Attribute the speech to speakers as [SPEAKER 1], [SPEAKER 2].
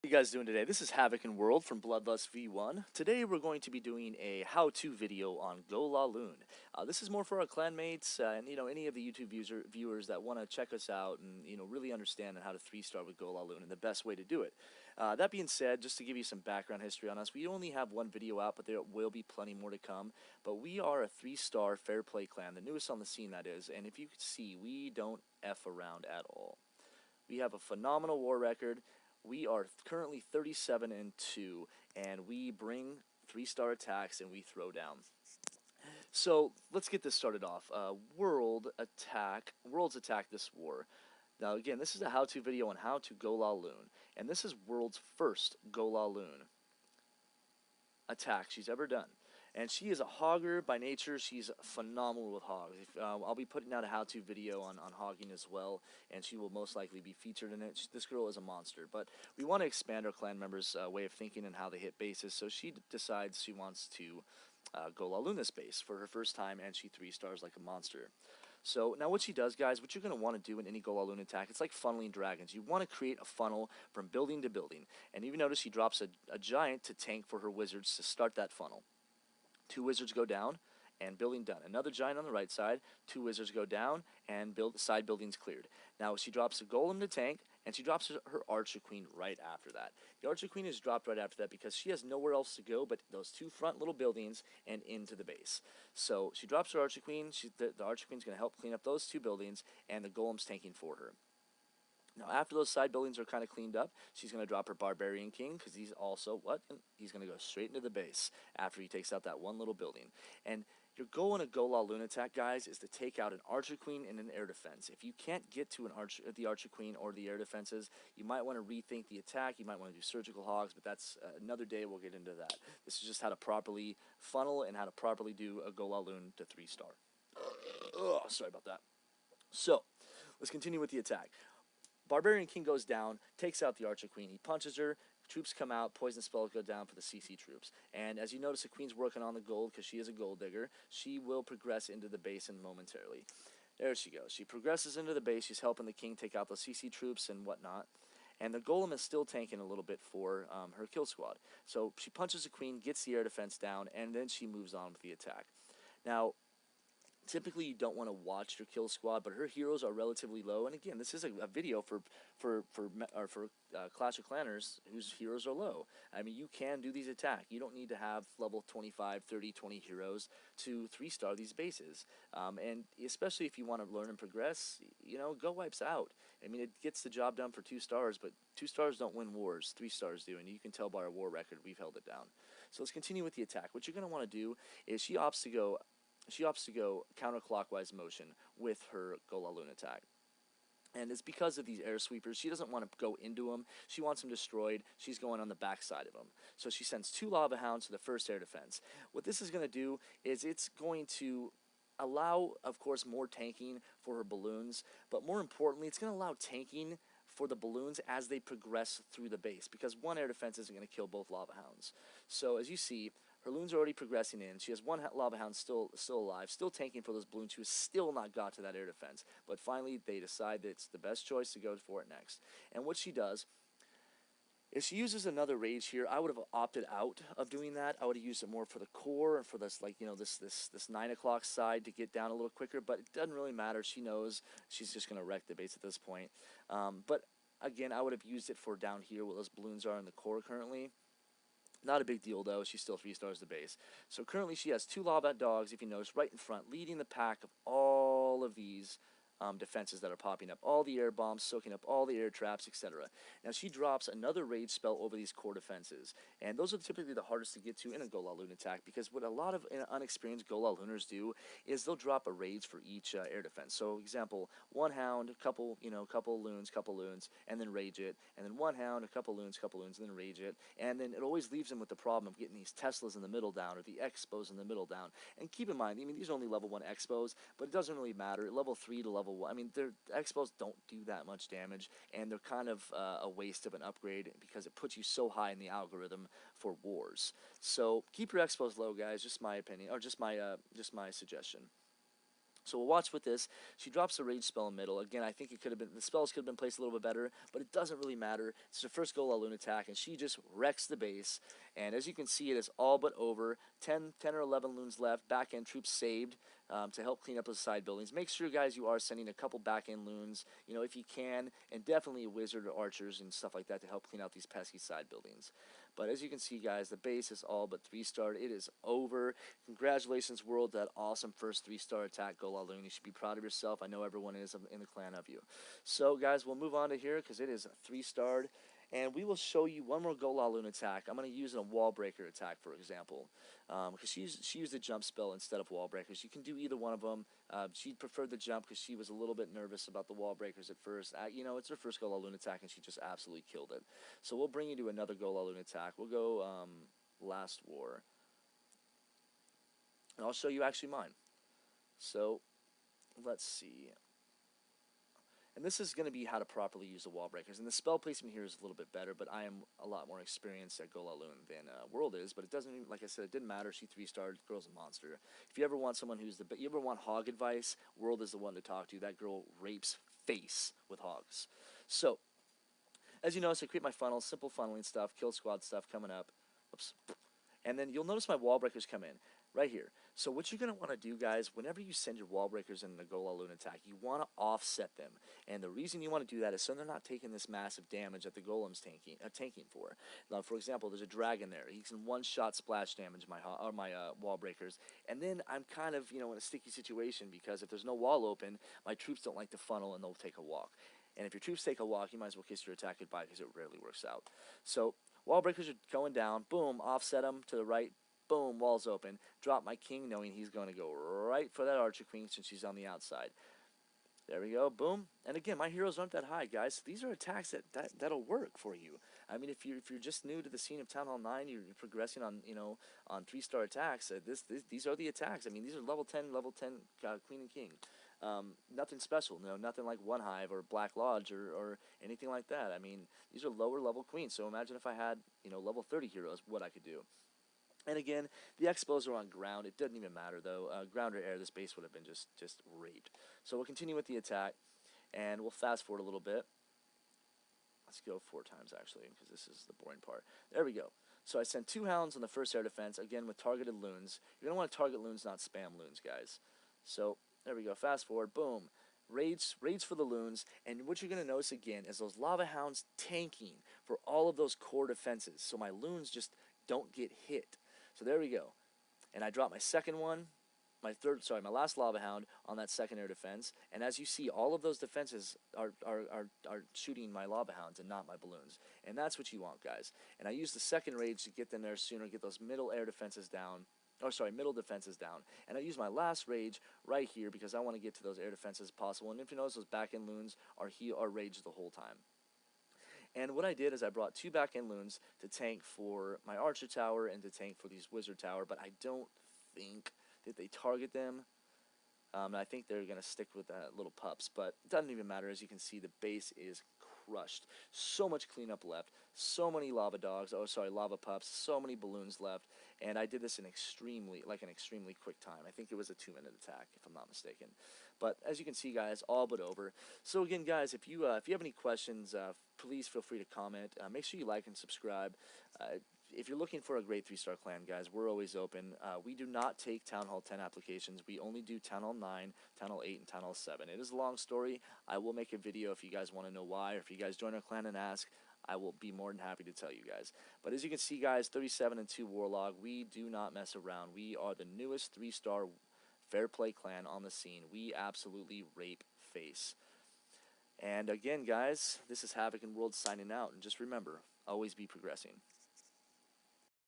[SPEAKER 1] How you guys doing today? This is Havoc and World from BloodLust V1. Today we're going to be doing a how-to video on Golaloon. This is more for our clanmates and any of the YouTube viewers that want to check us out and really understand how to 3-star with Golaloon and the best way to do it. That being said, just to give you some background history on us, we only have one video out, but there will be plenty more to come. But we are a 3-star fair play clan, the newest on the scene that is, and if you could see, we don't F around at all. We have a phenomenal war record. We are currently 37-2, and we bring 3-star attacks and we throw down. So let's get this started off. Worlds attack this war. Now again, this is a how-to video on how to Golaloon, and this is World's first Golaloon attack she's ever done. And she is a hogger by nature. She's phenomenal with hogs. I'll be putting out a how-to video on hogging as well, and she will most likely be featured in it. This girl is a monster, but we want to expand our clan members' way of thinking and how they hit bases, so she decides she wants to go La Luna base for her first time, and she 3-stars like a monster. So now what she does, guys, what you're going to want to do in any Golaloon attack, it's like funneling dragons. You want to create a funnel from building to building. And even notice she drops a giant to tank for her wizards to start that funnel. 2 wizards go down, and building done. Another giant on the right side, 2 wizards go down, and side buildings cleared. Now she drops a golem to tank, and she drops her Archer Queen right after that. The Archer Queen is dropped right after that because she has nowhere else to go but those 2 front little buildings and into the base. So she drops her Archer Queen. The Archer Queen's going to help clean up those 2 buildings, and the golem's tanking for her. Now, after those side buildings are kind of cleaned up, she's going to drop her Barbarian King because he's also, He's going to go straight into the base after he takes out that one little building. And your goal in a Golaloon attack, guys, is to take out an Archer Queen and an air defense. If you can't get to the Archer Queen or the air defenses, you might want to rethink the attack. You might want to do surgical hogs, but that's another day. We'll get into that. This is just how to properly funnel and how to properly do a Golaloon to 3-star. Oh, sorry about that. So, let's continue with the attack. Barbarian King goes down, takes out the Archer Queen. He punches her. Troops come out. Poison spells go down for the CC troops. And as you notice, the Queen's working on the gold because she is a gold digger. She will progress into the basin momentarily. There she goes. She progresses into the base. She's helping the King take out the CC troops and whatnot. And the golem is still tanking a little bit for her kill squad. So she punches the Queen, gets the air defense down, and then she moves on with the attack. Now, typically you don't want to watch your kill squad, but her heroes are relatively low. And again, this is a video for Clash of Clanners whose heroes are low. I mean, you can do these attacks. You don't need to have level 25, 30, 20 heroes to 3-star these bases. And especially if you want to learn and progress, Go wipes out. I mean, it gets the job done for 2 stars, but 2 stars don't win wars. 3 stars do, and you can tell by our war record we've held it down. So let's continue with the attack. What you're going to want to do is she opts to go counterclockwise motion with her Golaloon attack. And it's because of these air sweepers. She doesn't want to go into them. She wants them destroyed. She's going on the backside of them. So she sends 2 Lava Hounds to the first air defense. What this is going to do is it's going to allow, of course, more tanking for her balloons. But more importantly, it's going to allow tanking for the balloons as they progress through the base. Because one air defense isn't going to kill both Lava Hounds. So as you see, her balloons are already progressing in. She has 1 Lava Hound still alive, still tanking for those balloons. She has still not got to that air defense. But finally, they decide that it's the best choice to go for it next. And what she does is she uses another rage here. I would have opted out of doing that. I would have used it more for the core and for this, this 9 o'clock side to get down a little quicker. But it doesn't really matter. She knows she's just going to wreck the base at this point. But again, I would have used it for down here where those balloons are in the core currently. Not a big deal, though. She still 3-stars the base. So currently she has 2 Lava Dogs, if you notice, right in front, leading the pack of all of these defenses that are popping up. All the air bombs, soaking up all the air traps, etc. Now she drops another rage spell over these core defenses. And those are typically the hardest to get to in a Golaloon attack, because what a lot of unexperienced Golalooners do is they'll drop a rage for each air defense. So example, 1 Hound, couple loons, and then rage it. And then 1 Hound, a couple loons, and then rage it. And then it always leaves them with the problem of getting these Teslas in the middle down, or the Expos in the middle down. And keep in mind, I mean, these are only level 1 Expos, but it doesn't really matter. Level 3 to level 1, I mean, the Expos don't do that much damage, and they're kind of a waste of an upgrade because it puts you so high in the algorithm for wars. So keep your Expos low, guys. Just my opinion, or just my suggestion. So we'll watch with this. She drops a rage spell in middle. Again, I think the spells could have been placed a little bit better, but it doesn't really matter. It's her first Golaloon attack, and she just wrecks the base. And as you can see, it is all but over. 10 or 11 loons left. Back end troops saved to help clean up those side buildings. Make sure, guys, you are sending a couple back end loons, if you can, and definitely a wizard or archers and stuff like that to help clean out these pesky side buildings. But as you can see, guys, the base is all but 3-starred. It is over. Congratulations, world, that awesome first 3-star attack, Golaloon. You should be proud of yourself. I know everyone is in the clan of you. So, guys, we'll move on to here because it is 3-starred. And we will show you one more Golaloon attack. I'm going to use a wall breaker attack, for example, because she used the jump spell instead of wall breakers. You can do either one of them. She preferred the jump because she was a little bit nervous about the wall breakers at first. It's her first Golaloon attack, and she just absolutely killed it. So we'll bring you to another Golaloon attack. We'll go Last War. And I'll show you actually mine. So, let's see. And this is going to be how to properly use the wall breakers. And the spell placement here is a little bit better, but I am a lot more experienced at Golaloon than World is. But it doesn't, like I said, it didn't matter. She 3-starred. The girl's a monster. If you ever want someone you ever want hog advice, World is the one to talk to. That girl rapes face with hogs. So, as you notice, I create my funnel, simple funneling stuff, kill squad stuff coming up. Oops. And then you'll notice my wall breakers come in right here. So what you're going to want to do, guys, whenever you send your wall breakers in the Golaloon attack, you want to offset them. And the reason you want to do that is so they're not taking this massive damage that the golem's tanking for. Now, for example, there's a dragon there. He can one-shot splash damage my wall breakers. And then I'm kind of, in a sticky situation because if there's no wall open, my troops don't like to funnel and they'll take a walk. And if your troops take a walk, you might as well kiss your attack goodbye because it rarely works out. So wall breakers are going down. Boom, offset them to the right. Boom, walls open. Drop my king knowing he's going to go right for that archer queen since she's on the outside. There we go, boom. And again, my heroes aren't that high, guys. So these are attacks that'll work for you. I mean, if you're just new to the scene of Town Hall 9, you're progressing on on 3-star attacks. These are the attacks. I mean, these are level 10 queen and king. Nothing special, nothing like One Hive or Black Lodge or anything like that. I mean, these are lower level queens. So imagine if I had level 30 heroes, what I could do. And again, the expos are on ground. It doesn't even matter, though. Ground or air, this base would have been just raped. So we'll continue with the attack, and we'll fast forward a little bit. Let's go 4 times, actually, because this is the boring part. There we go. So I sent 2 hounds on the first air defense, again with targeted loons. You're going to want to target loons, not spam loons, guys. So there we go. Fast forward. Boom. Raids for the loons, and what you're going to notice again is those lava hounds tanking for all of those core defenses. So my loons just don't get hit. So there we go. And I dropped my second one, my last lava hound on that second air defense. And as you see, all of those defenses are shooting my lava hounds and not my balloons. And that's what you want, guys. And I use the second rage to get them there sooner, get those middle air defenses down. Middle defenses down. And I use my last rage right here because I want to get to those air defenses as possible. And if you notice, those back end loons are rage the whole time. And what I did is I brought 2 back-end loons to tank for my archer tower and to tank for these wizard tower, but I don't think that they target them. I think they're going to stick with little pups, but it doesn't even matter. As you can see, the base is crushed. So much cleanup left. So many lava pups. So many balloons left. And I did this in an extremely quick time. I think it was a 2-minute attack, if I'm not mistaken. But as you can see, guys, all but over. So again, guys, if you have any questions, please feel free to comment. Make sure you like and subscribe. If you're looking for a great 3-star clan, guys, we're always open. We do not take Town Hall 10 applications. We only do Town Hall 9, Town Hall 8, and Town Hall 7. It is a long story. I will make a video if you guys want to know why, or if you guys join our clan and ask. I will be more than happy to tell you guys. But as you can see, guys, 37 and 2 Warlog, we do not mess around. We are the newest 3-star fair play clan on the scene. We absolutely rape face. And again, guys, this is Havoc and World signing out. And just remember, always be progressing.